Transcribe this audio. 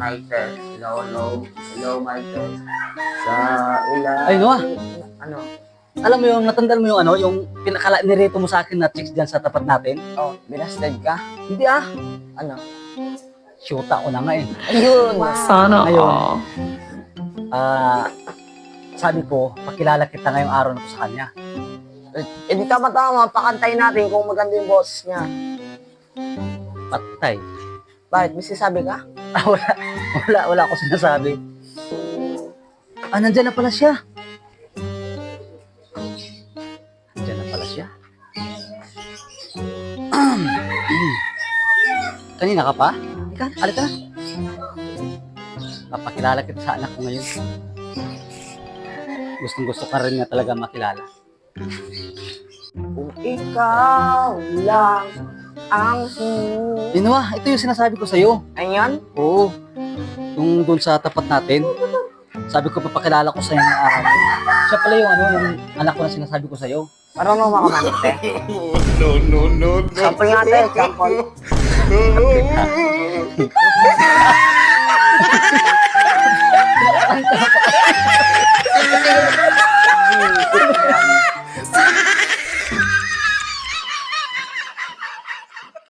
Michael. Hello, hello. Hello, Michael. Sa ilan... Ay, Noah. Ano? Alam mo yung, natandaan mo yung ano, yung pinakala nirito mo sa akin na chicks dyan sa tapat natin? Oh, binasted ka? Hindi ah. Ano? Shoota ko na nga eh. Ayun! Sana Ngayon, all. sabi ko, pakilala kita ngayong araw na to sa kanya. Eh di tama-tama, pakantay natin kung maganda yung boses niya. Patay. Bakit? May sinasabi ka? Ah, wala ako sinasabi. Ah, nandyan na pala siya. Nandyan na pala siya. Kanina ka pa? Halika na. Papakilala kita sa anak ko ngayon. Gustong-gusto ka rin nga talaga makilala. Kung ikaw lang ang Inuwa, ito yung sinasabi ko sa'yo. Ayan? Oo. Yung doon sa tapat natin, sabi ko papakilala ko sa'yo ng araw. Siya pala yung yung anak ko na sinasabi ko sa'yo. Marunong makamanite. No. Sample nga tayo, sample.